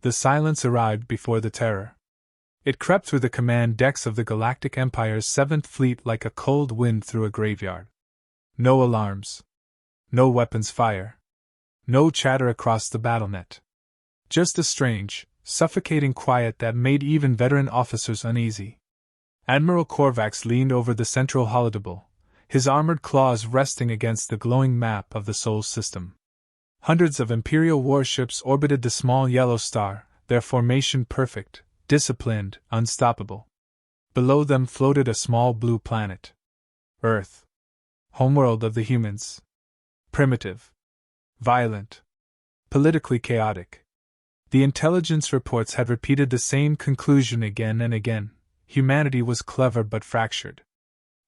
The silence arrived before the terror. It crept through the command decks of the Galactic Empire's 7th Fleet like a cold wind through a graveyard. No alarms. No weapons fire. No chatter across the battlenet. Just a strange, suffocating quiet that made even veteran officers uneasy. Admiral Korvax leaned over the central holodable, his armored claws resting against the glowing map of the Sol system. Hundreds of Imperial warships orbited the small yellow star, their formation perfect, disciplined, unstoppable. Below them floated a small blue planet. Earth. Homeworld of the humans. Primitive. Violent. Politically chaotic. The intelligence reports had repeated the same conclusion again and again. Humanity was clever but fractured.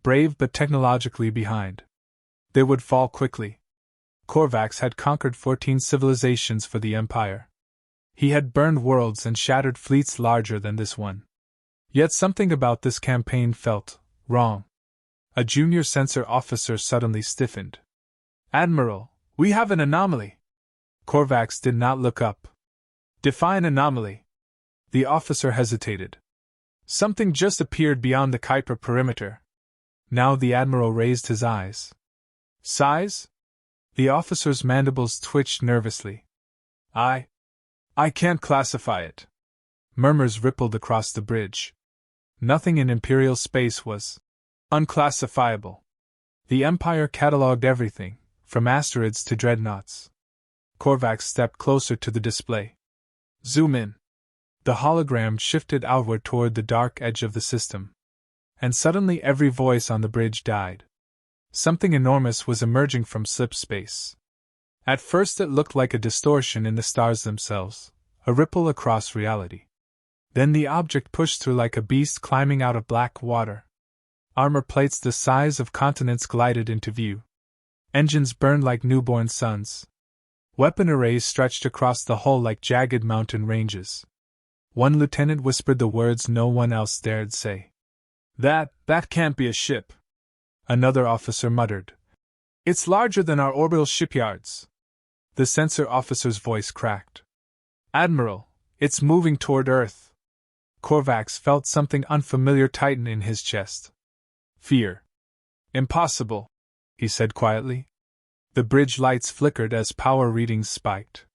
Brave but technologically behind. They would fall quickly. Korvax had conquered 14 civilizations for the Empire. He had burned worlds and shattered fleets larger than this one. Yet something about this campaign felt wrong. A junior censor officer suddenly stiffened. "Admiral, we have an anomaly." Korvax did not look up. "Define anomaly." The officer hesitated. "Something just appeared beyond the Kuiper perimeter." Now the Admiral raised his eyes. "Size?" The officer's mandibles twitched nervously. I can't classify it." Murmurs rippled across the bridge. Nothing in Imperial space was unclassifiable. The Empire catalogued everything, from asteroids to dreadnoughts. Korvax stepped closer to the display. "Zoom in." The hologram shifted outward toward the dark edge of the system. And suddenly every voice on the bridge died. Something enormous was emerging from slip space. At first it looked like a distortion in the stars themselves, a ripple across reality. Then the object pushed through like a beast climbing out of black water. Armor plates the size of continents glided into view. Engines burned like newborn suns. Weapon arrays stretched across the hull like jagged mountain ranges. One lieutenant whispered the words no one else dared say. That can't be a ship." Another officer muttered. "It's larger than our orbital shipyards." The censor officer's voice cracked. "Admiral, it's moving toward Earth." Korvax felt something unfamiliar tighten in his chest. "Fear." "Impossible," he said quietly. The bridge lights flickered as power readings spiked.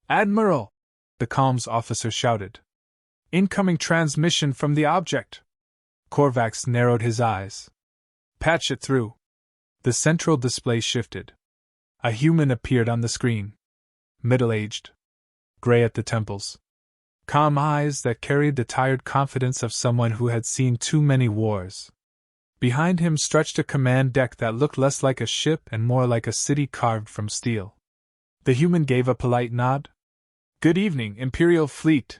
"Admiral!" the comms officer shouted. "Incoming transmission from the object." Korvax narrowed his eyes. "Patch it through." The central display shifted. A human appeared on the screen. Middle-aged. Gray at the temples. Calm eyes that carried the tired confidence of someone who had seen too many wars. Behind him stretched a command deck that looked less like a ship and more like a city carved from steel. The human gave a polite nod. "Good evening, Imperial Fleet."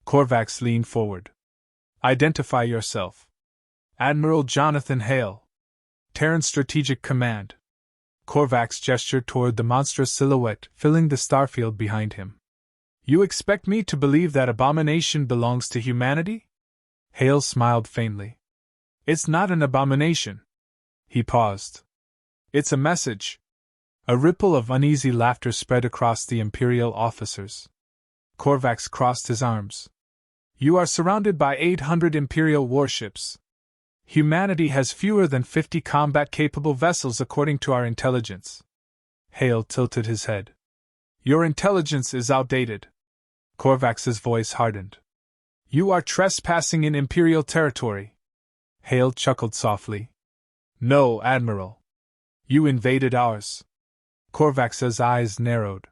Korvax leaned forward. "Identify yourself." "Admiral Jonathan Hale. Terran Strategic Command." Korvax gestured toward the monstrous silhouette filling the starfield behind him. "You expect me to believe that abomination belongs to humanity?" Hale smiled faintly. "It's not an abomination." He paused. "It's a message." A ripple of uneasy laughter spread across the Imperial officers. Korvax crossed his arms. "You are surrounded by 800 Imperial warships. Humanity has fewer than 50 combat-capable vessels according to our intelligence." Hale tilted his head. "Your intelligence is outdated." Korvax's voice hardened. "You are trespassing in Imperial territory." Hale chuckled softly. "No, Admiral. You invaded ours." Korvax's eyes narrowed.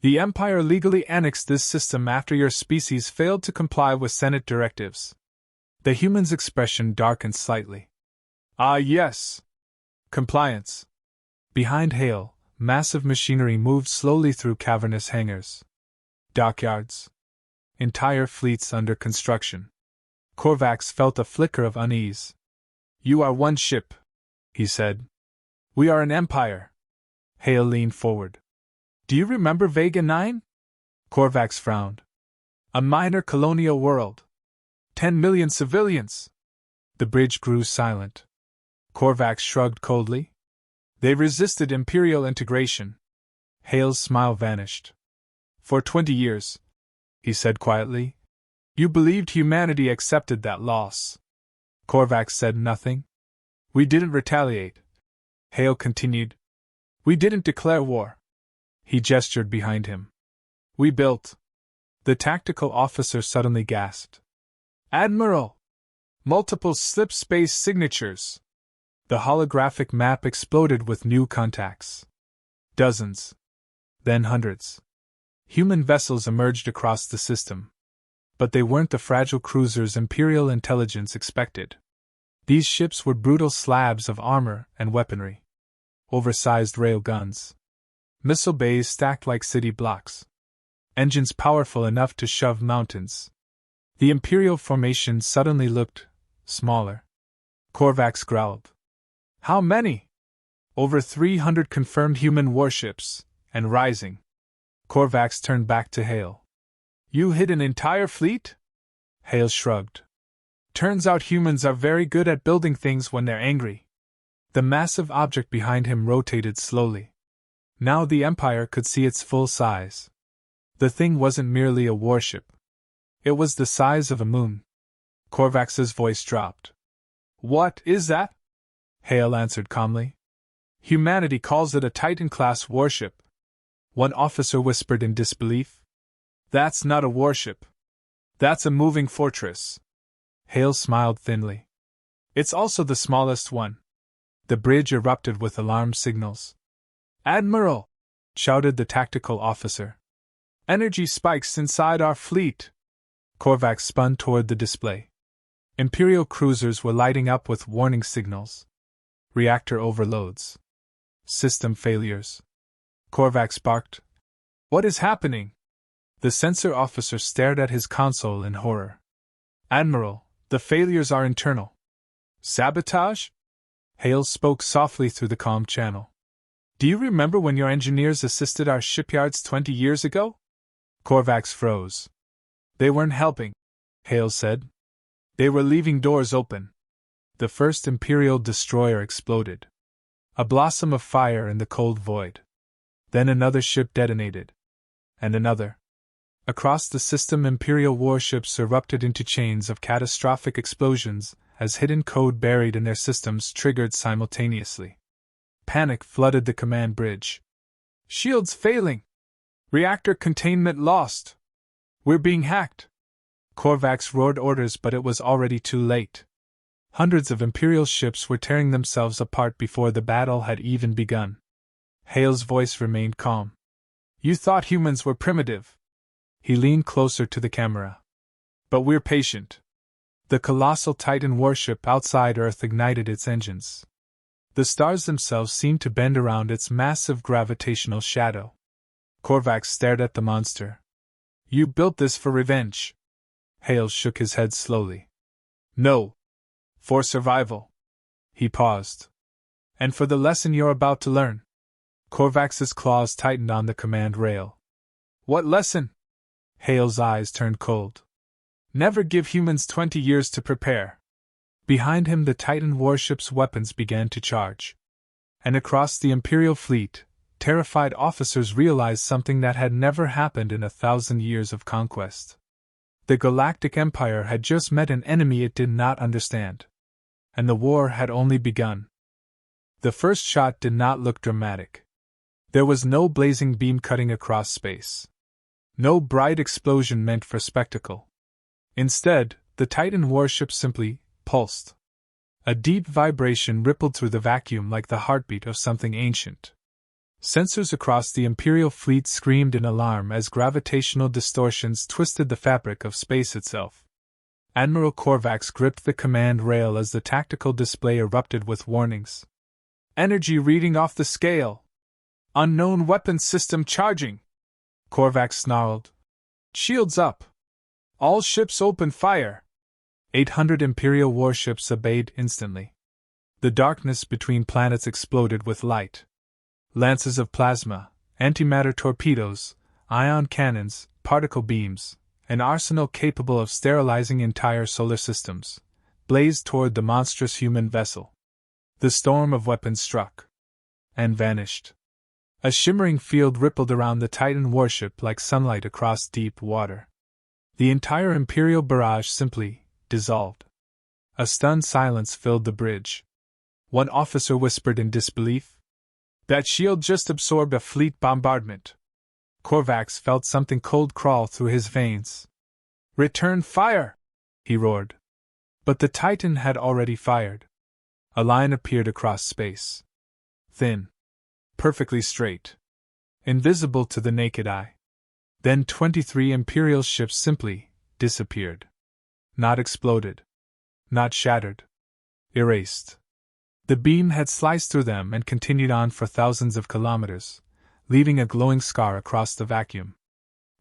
"The Empire legally annexed this system after your species failed to comply with Senate directives." The human's expression darkened slightly. "Ah, yes. Compliance." Behind Hale, massive machinery moved slowly through cavernous hangars. Dockyards. Entire fleets under construction. Korvax felt a flicker of unease. "You are one ship," he said. "We are an empire." Hale leaned forward. "Do you remember Vega 9? Korvax frowned. "A minor colonial world. 10 million civilians." The bridge grew silent. Korvax shrugged coldly. "They resisted Imperial integration." Hale's smile vanished. "For 20 years. he said quietly. You believed humanity accepted that loss. Korvax said nothing. We didn't retaliate. Hale continued. We didn't declare war. He gestured behind him. We built. The tactical officer suddenly gasped. Admiral! Multiple slip space signatures! The holographic map exploded with new contacts. Dozens. Then hundreds. Human vessels emerged across the system. But they weren't the fragile cruisers Imperial intelligence expected. These ships were brutal slabs of armor and weaponry. Oversized rail guns. Missile bays stacked like city blocks. Engines powerful enough to shove mountains. The Imperial formation suddenly looked smaller. Korvax growled. How many? Over 300 confirmed human warships, and rising. Korvax turned back to Hale. You hid an entire fleet? Hale shrugged. Turns out humans are very good at building things when they're angry. The massive object behind him rotated slowly. Now the Empire could see its full size. The thing wasn't merely a warship. It was the size of a moon. Korvax's voice dropped. What is that? Hale answered calmly. Humanity calls it a Titan-class warship. One officer whispered in disbelief. That's not a warship. That's a moving fortress. Hale smiled thinly. It's also the smallest one. The bridge erupted with alarm signals. Admiral! Shouted the tactical officer. Energy spikes inside our fleet. Korvax spun toward the display. Imperial cruisers were lighting up with warning signals. Reactor overloads. System failures. Korvax barked. What is happening? The sensor officer stared at his console in horror. Admiral, the failures are internal. Sabotage? Hale spoke softly through the comm channel. Do you remember when your engineers assisted our shipyards 20 years ago? Korvax froze. They weren't helping, Hale said. They were leaving doors open. The first Imperial destroyer exploded. A blossom of fire in the cold void. Then another ship detonated. And another. Across the system, Imperial warships erupted into chains of catastrophic explosions as hidden code buried in their systems triggered simultaneously. Panic flooded the command bridge. Shields failing! Reactor containment lost! We're being hacked! Korvax roared orders, but it was already too late. Hundreds of Imperial ships were tearing themselves apart before the battle had even begun. Hale's voice remained calm. You thought humans were primitive. He leaned closer to the camera. But we're patient. The colossal Titan warship outside Earth ignited its engines. The stars themselves seemed to bend around its massive gravitational shadow. Korvax stared at the monster. You built this for revenge. Hale shook his head slowly. No. For survival. He paused. And for the lesson you're about to learn. Korvax's claws tightened on the command rail. What lesson? Hale's eyes turned cold. Never give humans 20 years to prepare. Behind him, the Titan warship's weapons began to charge. And across the Imperial fleet, terrified officers realized something that had never happened in 1,000 years of conquest. The Galactic Empire had just met an enemy it did not understand. And the war had only begun. The first shot did not look dramatic. There was no blazing beam cutting across space. No bright explosion meant for spectacle. Instead, the Titan warship simply pulsed. A deep vibration rippled through the vacuum like the heartbeat of something ancient. Sensors across the Imperial fleet screamed in alarm as gravitational distortions twisted the fabric of space itself. Admiral Korvax gripped the command rail as the tactical display erupted with warnings. Energy reading off the scale. Unknown weapon system charging. Korvax snarled. Shields up. All ships open fire. 800 Imperial warships obeyed instantly. The darkness between planets exploded with light. Lances of plasma, antimatter torpedoes, ion cannons, particle beams, an arsenal capable of sterilizing entire solar systems, blazed toward the monstrous human vessel. The storm of weapons struck. And vanished. A shimmering field rippled around the Titan warship like sunlight across deep water. The entire Imperial barrage simply dissolved. A stunned silence filled the bridge. One officer whispered in disbelief. That shield just absorbed a fleet bombardment. Korvax felt something cold crawl through his veins. Return fire! He roared. But the Titan had already fired. A line appeared across space. Thin. Perfectly straight. Invisible to the naked eye. Then 23 Imperial ships simply disappeared. Not exploded. Not shattered. Erased. The beam had sliced through them and continued on for thousands of kilometers, leaving a glowing scar across the vacuum.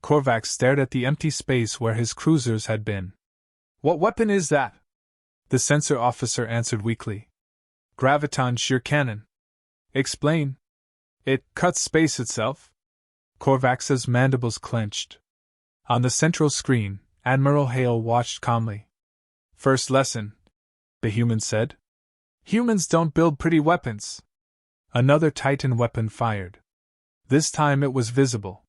Korvax stared at the empty space where his cruisers had been. What weapon is that? The sensor officer answered weakly. Graviton shear cannon. Explain. It cuts space itself? Korvax's mandibles clenched. On the central screen, Admiral Hale watched calmly. First lesson, the human said. Humans don't build pretty weapons. Another Titan weapon fired. This time it was visible.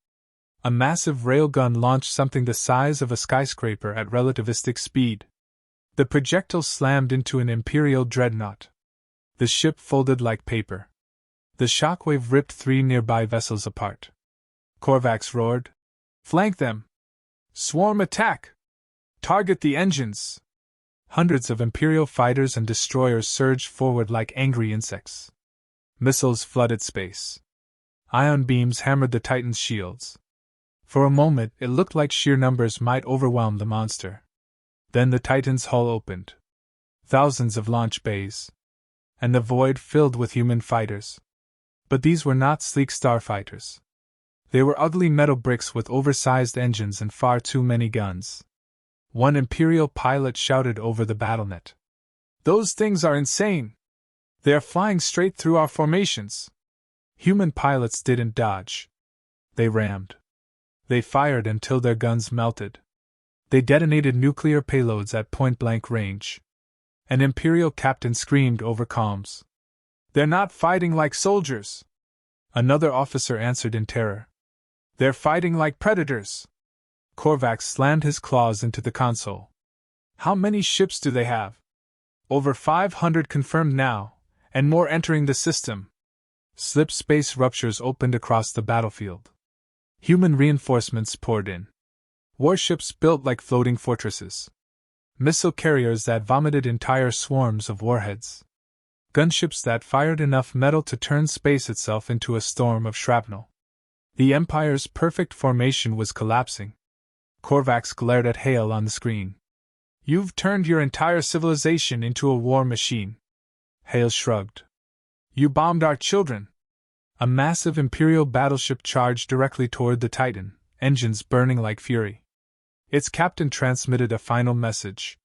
A massive railgun launched something the size of a skyscraper at relativistic speed. The projectile slammed into an Imperial dreadnought. The ship folded like paper. The shockwave ripped 3 nearby vessels apart. Korvax roared. Flank them! Swarm attack! Target the engines! Hundreds of Imperial fighters and destroyers surged forward like angry insects. Missiles flooded space. Ion beams hammered the Titan's shields. For a moment, it looked like sheer numbers might overwhelm the monster. Then the Titan's hull opened. Thousands of launch bays. And the void filled with human fighters. But these were not sleek starfighters. They were ugly metal bricks with oversized engines and far too many guns. One Imperial pilot shouted over the battlenet. Those things are insane! They are flying straight through our formations. Human pilots didn't dodge. They rammed. They fired until their guns melted. They detonated nuclear payloads at point-blank range. An Imperial captain screamed over comms. They're not fighting like soldiers. Another officer answered in terror. They're fighting like predators. Korvax slammed his claws into the console. How many ships do they have? Over 500 confirmed now, and more entering the system. Slip space ruptures opened across the battlefield. Human reinforcements poured in. Warships built like floating fortresses. Missile carriers that vomited entire swarms of warheads. Gunships that fired enough metal to turn space itself into a storm of shrapnel. The Empire's perfect formation was collapsing. Korvax glared at Hale on the screen. You've turned your entire civilization into a war machine. Hale shrugged. You bombed our children. A massive Imperial battleship charged directly toward the Titan, engines burning like fury. Its captain transmitted a final message.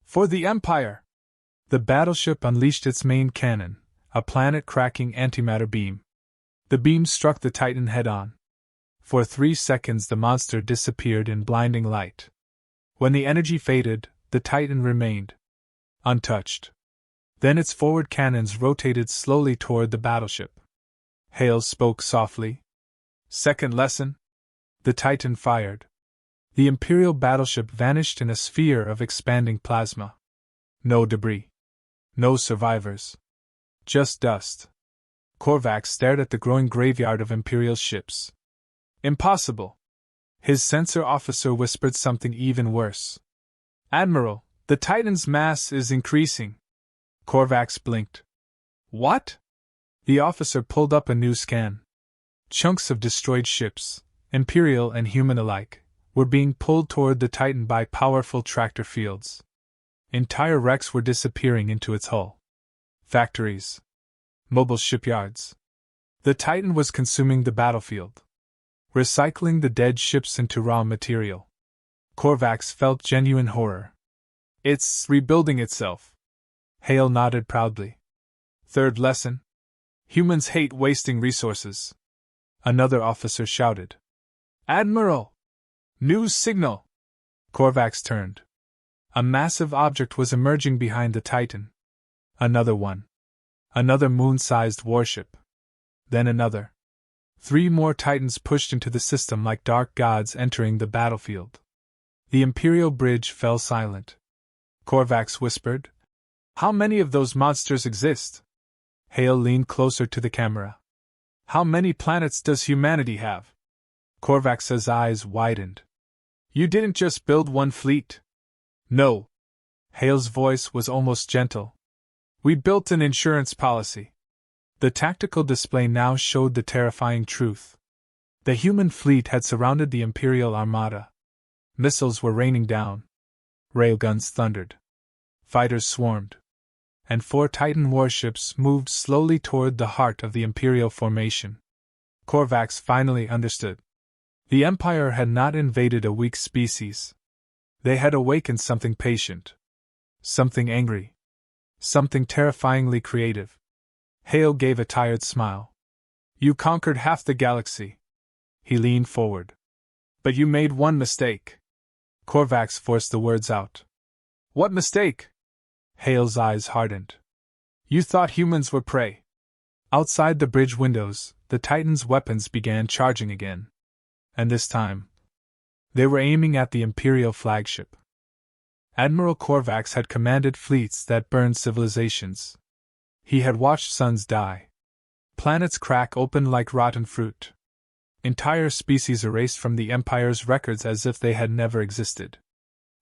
For the Empire! The battleship unleashed its main cannon, a planet-cracking antimatter beam. The beam struck the Titan head-on. For 3 seconds the monster disappeared in blinding light. When the energy faded, the Titan remained untouched. Then its forward cannons rotated slowly toward the battleship. Hale spoke softly. Second lesson? The Titan fired. The Imperial battleship vanished in a sphere of expanding plasma. No debris. No survivors. Just dust. Korvax stared at the growing graveyard of Imperial ships. Impossible. His sensor officer whispered something even worse. Admiral, the Titan's mass is increasing. Korvax blinked. What? The officer pulled up a new scan. Chunks of destroyed ships, Imperial and human alike, were being pulled toward the Titan by powerful tractor fields. Entire wrecks were disappearing into its hull. Factories. Mobile shipyards. The Titan was consuming the battlefield. Recycling the dead ships into raw material. Korvax felt genuine horror. It's rebuilding itself. Hale nodded proudly. Third lesson? Humans hate wasting resources. Another officer shouted. Admiral! New signal! Korvax turned. A massive object was emerging behind the Titan. Another one. Another moon-sized warship. Then another. 3 more Titans pushed into the system like dark gods entering the battlefield. The Imperial bridge fell silent. Korvax whispered, "How many of those monsters exist?" Hale leaned closer to the camera. "How many planets does humanity have?" Korvax's eyes widened. "You didn't just build one fleet." "No." Hale's voice was almost gentle. "We built an insurance policy." The tactical display now showed the terrifying truth. The human fleet had surrounded the Imperial Armada. Missiles were raining down. Railguns thundered. Fighters swarmed. And 4 Titan warships moved slowly toward the heart of the Imperial formation. Korvax finally understood. The Empire had not invaded a weak species. They had awakened something patient. Something angry. Something terrifyingly creative. Hale gave a tired smile. "You conquered half the galaxy." He leaned forward. "But you made one mistake." Korvax forced the words out. "What mistake?" Hale's eyes hardened. "You thought humans were prey." Outside the bridge windows, the Titans' weapons began charging again. And this time, they were aiming at the Imperial flagship. Admiral Korvax had commanded fleets that burned civilizations. He had watched suns die. Planets crack open like rotten fruit. Entire species erased from the Empire's records as if they had never existed.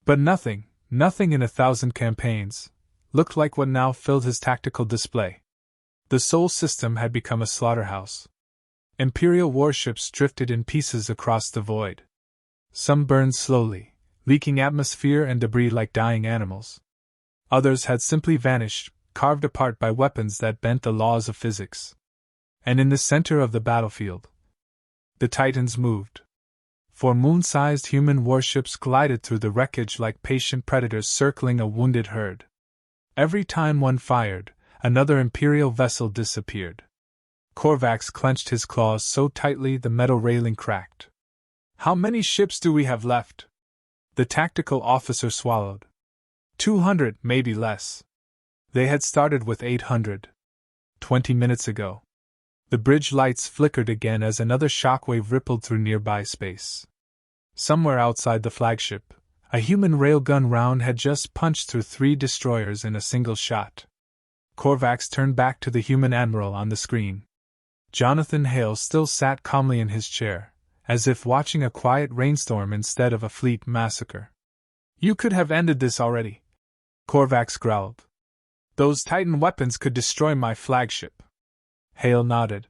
But nothing in 1,000 campaigns, looked like what now filled his tactical display. The Sol system had become a slaughterhouse. Imperial warships drifted in pieces across the void. Some burned slowly, leaking atmosphere and debris like dying animals. Others had simply vanished, carved apart by weapons that bent the laws of physics. And in the center of the battlefield, the Titans moved. 4 moon-sized human warships glided through the wreckage like patient predators circling a wounded herd. Every time one fired, another Imperial vessel disappeared. Korvax clenched his claws so tightly the metal railing cracked. "How many ships do we have left?" The tactical officer swallowed. 200, maybe less. They had started with 800. 20 minutes ago. The bridge lights flickered again as another shockwave rippled through nearby space. Somewhere outside the flagship, a human railgun round had just punched through 3 destroyers in a single shot. Korvax turned back to the human admiral on the screen. Jonathan Hale still sat calmly in his chair, as if watching a quiet rainstorm instead of a fleet massacre. "You could have ended this already," Korvax growled. "Those Titan weapons could destroy my flagship." Hale nodded.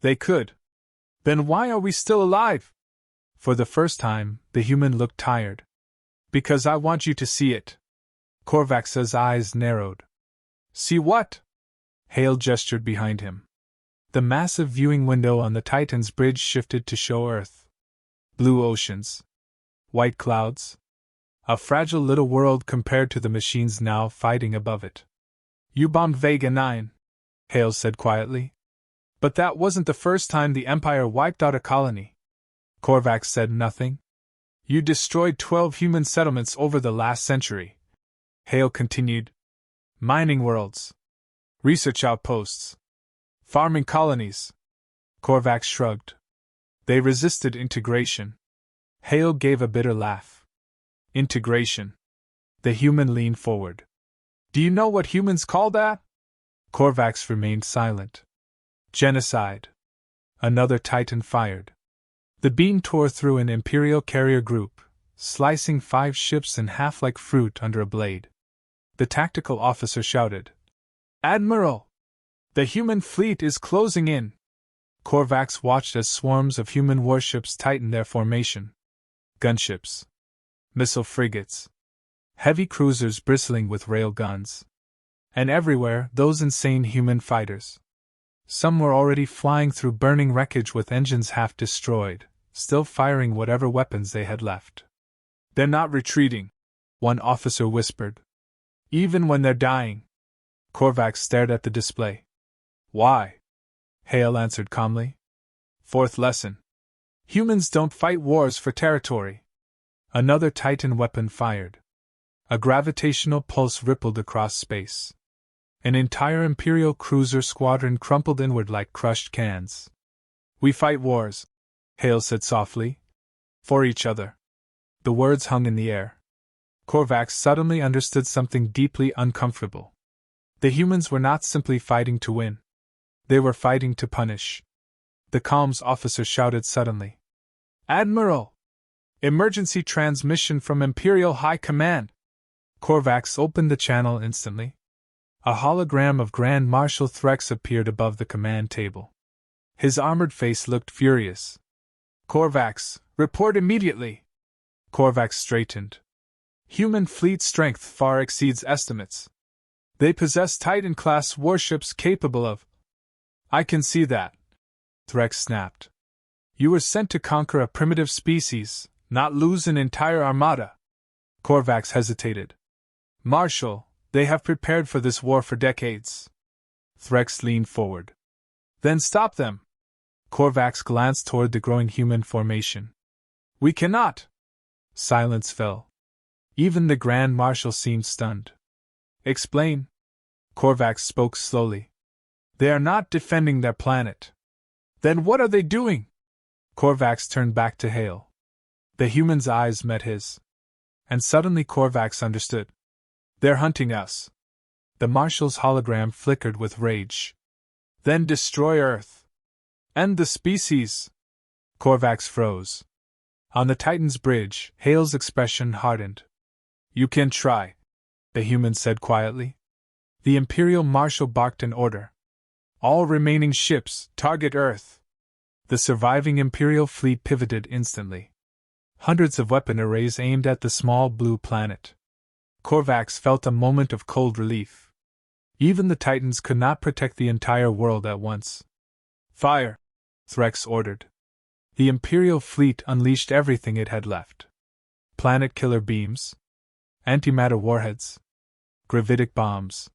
"They could. Then why are we still alive?" For the first time, the human looked tired. "Because I want you to see it." Korvax's eyes narrowed. "See what?" Hale gestured behind him. The massive viewing window on the Titan's bridge shifted to show Earth. Blue oceans. White clouds. A fragile little world compared to the machines now fighting above it. "You bombed Vega 9, Hale said quietly. "But that wasn't the first time the Empire wiped out a colony." Korvax said nothing. "You destroyed 12 human settlements over the last century," Hale continued. "Mining worlds. Research outposts. Farming colonies." Korvax shrugged. "They resisted integration." Hale gave a bitter laugh. "Integration." The human leaned forward. "Do you know what humans call that?" Korvax remained silent. "Genocide." Another Titan fired. The beam tore through an Imperial carrier group, slicing 5 ships in half like fruit under a blade. The tactical officer shouted, "Admiral! The human fleet is closing in!" Korvax watched as swarms of human warships tightened their formation. Gunships. Missile frigates. Heavy cruisers bristling with rail guns. And everywhere, those insane human fighters. Some were already flying through burning wreckage with engines half destroyed, still firing whatever weapons they had left. "They're not retreating," one officer whispered. "Even when they're dying." Korvax stared at the display. "Why?" Hale answered calmly. "Fourth lesson. Humans don't fight wars for territory." Another Titan weapon fired. A gravitational pulse rippled across space. An entire Imperial cruiser squadron crumpled inward like crushed cans. "We fight wars," Hale said softly. "For each other. The words hung in the air. Korvax suddenly understood something deeply uncomfortable. The humans were not simply fighting to win. They were fighting to punish. The comms officer shouted suddenly. Admiral! Emergency transmission from Imperial High Command! Korvax opened the channel instantly. A hologram of Grand Marshal Threx appeared above the command table. His armored face looked furious. Korvax, report immediately! Korvax straightened. Human fleet strength far exceeds estimates. They possess Titan-class warships capable of... I can see that, Threx snapped. You were sent to conquer a primitive species, not lose an entire armada. Korvax hesitated. Marshal, they have prepared for this war for decades. Threx leaned forward. Then stop them. Korvax glanced toward the growing human formation. We cannot. Silence fell. Even the Grand Marshal seemed stunned. Explain. Korvax spoke slowly. They are not defending their planet. Then what are they doing? Korvax turned back to Hale. The human's eyes met his. And suddenly Korvax understood. They're hunting us. The Marshal's hologram flickered with rage. Then destroy Earth. End the species. Korvax froze. On the Titan's bridge, Hale's expression hardened. You can try, the human said quietly. The Imperial Marshal barked an order. All remaining ships, target Earth. The surviving Imperial fleet pivoted instantly. Hundreds of weapon arrays aimed at the small blue planet. Korvax felt a moment of cold relief. Even the Titans could not protect the entire world at once. Fire! Threx ordered. The Imperial fleet unleashed everything it had left. Planet killer beams. Antimatter warheads. Gravitic bombs.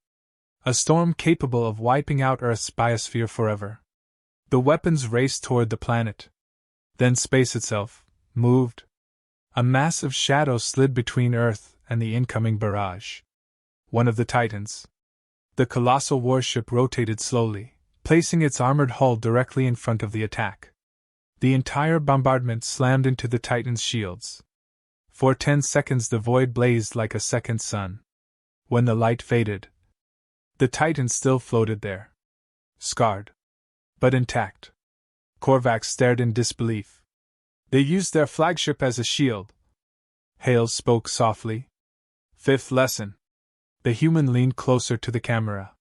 A storm capable of wiping out Earth's biosphere forever. The weapons raced toward the planet. Then space itself moved. A massive shadow slid between Earth and the incoming barrage. One of the Titans. The colossal warship rotated slowly, placing its armored hull directly in front of the attack. The entire bombardment slammed into the Titan's shields. For 10 seconds the void blazed like a second sun. When the light faded, the Titan still floated there. Scarred. But intact. Korvax stared in disbelief. They used their flagship as a shield. Hale spoke softly. Fifth lesson. The human leaned closer to the camera.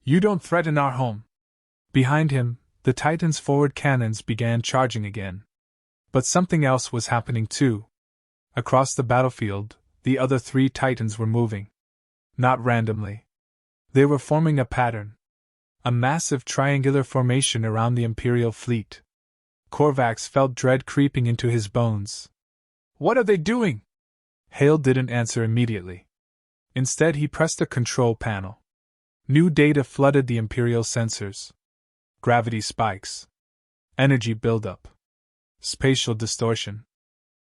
You don't threaten our home. Behind him, the Titan's forward cannons began charging again. But something else was happening too. Across the battlefield, the other 3 Titans were moving. Not randomly. They were forming a pattern. A massive triangular formation around the Imperial fleet. Korvax felt dread creeping into his bones. What are they doing? Hale didn't answer immediately. Instead, he pressed a control panel. New data flooded the Imperial sensors. Gravity spikes. Energy buildup. Spatial distortion.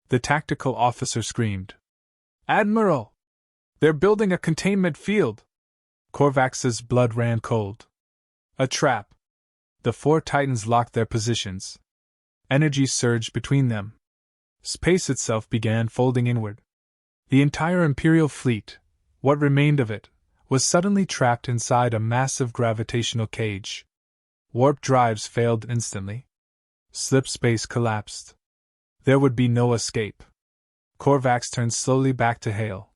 The tactical officer screamed. Admiral! They're building a containment field! Korvax's blood ran cold. A trap. The 4 Titans locked their positions. Energy surged between them. Space itself began folding inward. The entire Imperial fleet, what remained of it, was suddenly trapped inside a massive gravitational cage. Warp drives failed instantly. Slip space collapsed. There would be no escape. Korvax turned slowly back to Hale.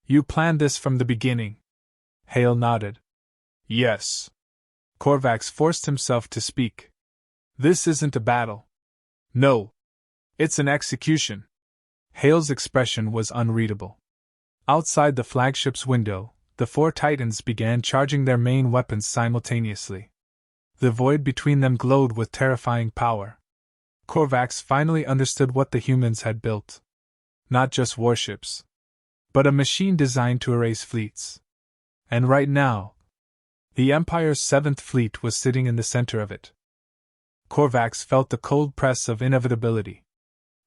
You planned this from the beginning. Hale nodded. Yes. Korvax forced himself to speak. This isn't a battle. No. It's an execution. Hale's expression was unreadable. Outside the flagship's window, the 4 Titans began charging their main weapons simultaneously. The void between them glowed with terrifying power. Korvax finally understood what the humans had built. Not just warships, but a machine designed to erase fleets. And right now, the Empire's 7th fleet was sitting in the center of it. Korvax felt the cold press of inevitability.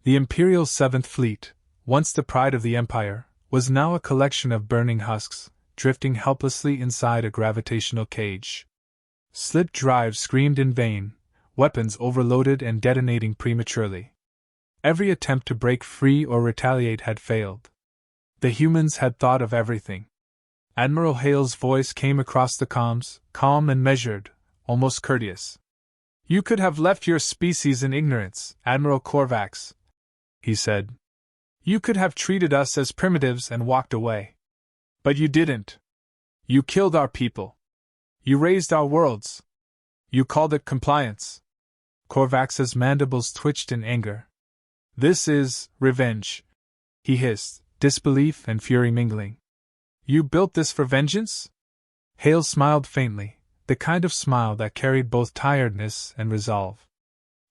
The Imperial 7th fleet, once the pride of the Empire, was now a collection of burning husks, drifting helplessly inside a gravitational cage. Slip drives screamed in vain, weapons overloaded and detonating prematurely. Every attempt to break free or retaliate had failed. The humans had thought of everything. Admiral Hale's voice came across the comms, calm and measured, almost courteous. "You could have left your species in ignorance, Admiral Korvax," he said. "You could have treated us as primitives and walked away. But you didn't. You killed our people. You raised our worlds. You called it compliance." Korvax's mandibles twitched in anger. "This is revenge," he hissed, disbelief and fury mingling. "You built this for vengeance?" Hale smiled faintly, the kind of smile that carried both tiredness and resolve.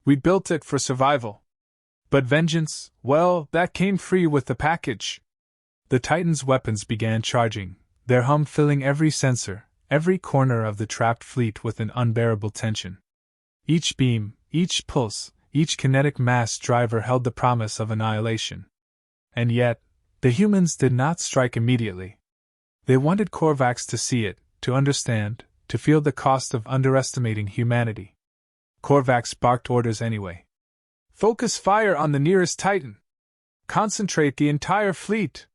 "We built it for survival. But vengeance, well, that came free with the package." The Titan's weapons began charging, their hum filling every sensor, every corner of the trapped fleet with an unbearable tension. Each beam, each pulse, each kinetic mass driver held the promise of annihilation. And yet, the humans did not strike immediately. They wanted Korvax to see it, to understand, to feel the cost of underestimating humanity. Korvax barked orders anyway. "Focus fire on the nearest Titan. Concentrate the entire fleet."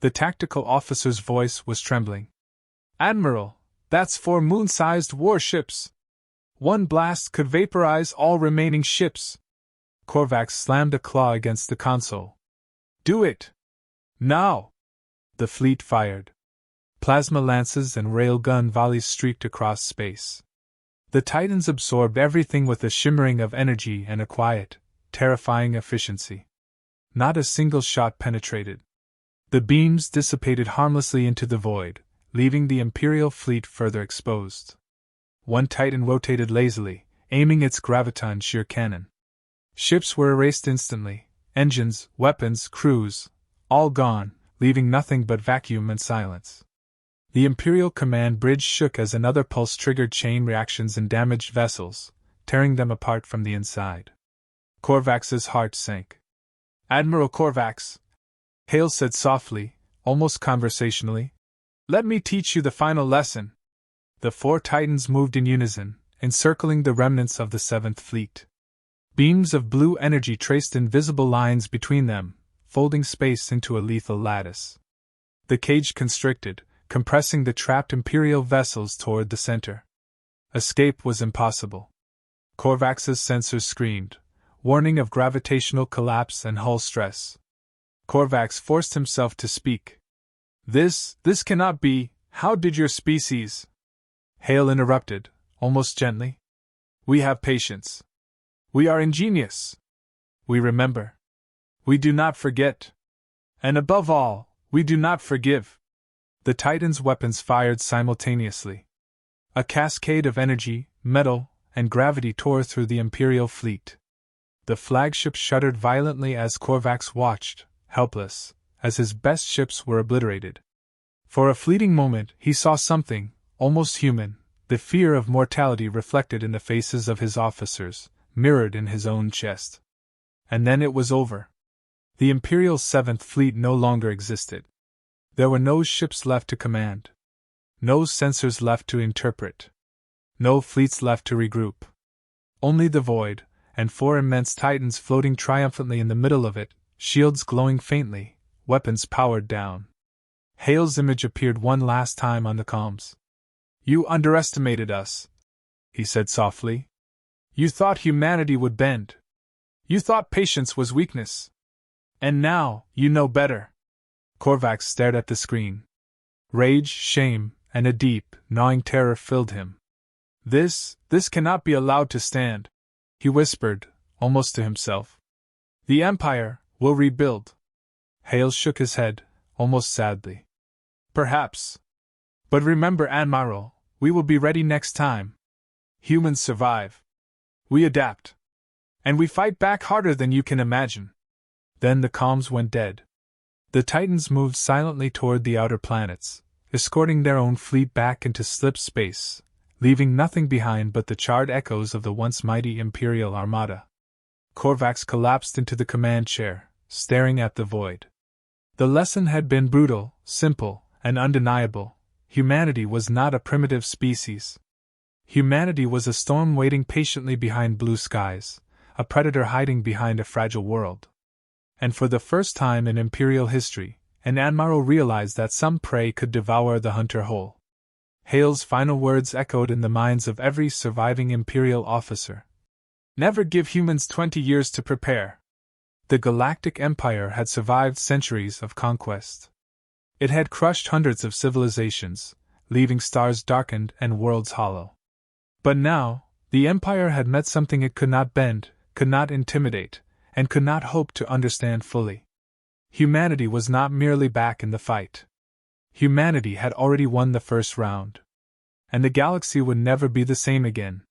The tactical officer's voice was trembling. "Admiral, that's 4 moon-sized warships. One blast could vaporize all remaining ships." Korvax slammed a claw against the console. "Do it! Now!" The fleet fired. Plasma lances and railgun volleys streaked across space. The Titans absorbed everything with a shimmering of energy and a quiet, terrifying efficiency. Not a single shot penetrated. The beams dissipated harmlessly into the void, leaving the Imperial fleet further exposed. One Titan rotated lazily, aiming its graviton shear cannon. Ships were erased instantly, engines, weapons, crews, all gone, leaving nothing but vacuum and silence. The Imperial command bridge shook as another pulse triggered chain reactions in damaged vessels, tearing them apart from the inside. Korvax's heart sank. "Admiral Korvax," Hale said softly, almost conversationally, "let me teach you the final lesson." The 4 Titans moved in unison, encircling the remnants of the 7th Fleet. Beams of blue energy traced invisible lines between them, folding space into a lethal lattice. The cage constricted, compressing the trapped Imperial vessels toward the center. Escape was impossible. Korvax's sensors screamed, warning of gravitational collapse and hull stress. Korvax forced himself to speak. This cannot be. How did your species?" Hale interrupted, almost gently. "We have patience. We are ingenious. We remember. We do not forget. And above all, we do not forgive." The Titan's weapons fired simultaneously. A cascade of energy, metal, and gravity tore through the Imperial fleet. The flagship shuddered violently as Korvax watched, helpless, as his best ships were obliterated. For a fleeting moment he saw something, almost human, the fear of mortality reflected in the faces of his officers, mirrored in his own chest. And then it was over. The Imperial 7th Fleet no longer existed. There were no ships left to command. No sensors left to interpret. No fleets left to regroup. Only the void, and 4 immense Titans floating triumphantly in the middle of it, shields glowing faintly, weapons powered down. Hale's image appeared one last time on the comms. "You underestimated us," he said softly. "You thought humanity would bend. You thought patience was weakness. And now, you know better." Korvax stared at the screen. Rage, shame, and a deep, gnawing terror filled him. This cannot be allowed to stand," he whispered, almost to himself. "The Empire will rebuild." Hale shook his head, almost sadly. "Perhaps. But remember, Admiral, we will be ready next time. Humans survive. We adapt. And we fight back harder than you can imagine." Then the comms went dead. The Titans moved silently toward the outer planets, escorting their own fleet back into slip space, leaving nothing behind but the charred echoes of the once mighty Imperial Armada. Korvax collapsed into the command chair, staring at the void. The lesson had been brutal, simple, and undeniable. Humanity was not a primitive species. Humanity was a storm waiting patiently behind blue skies, a predator hiding behind a fragile world. And for the first time in Imperial history, an admiral realized that some prey could devour the hunter whole. Hale's final words echoed in the minds of every surviving Imperial officer. Never give humans 20 years to prepare. The Galactic Empire had survived centuries of conquest. It had crushed hundreds of civilizations, leaving stars darkened and worlds hollow. But now, the Empire had met something it could not bend, could not intimidate, and could not hope to understand fully. Humanity was not merely back in the fight. Humanity had already won the first round. And the galaxy would never be the same again.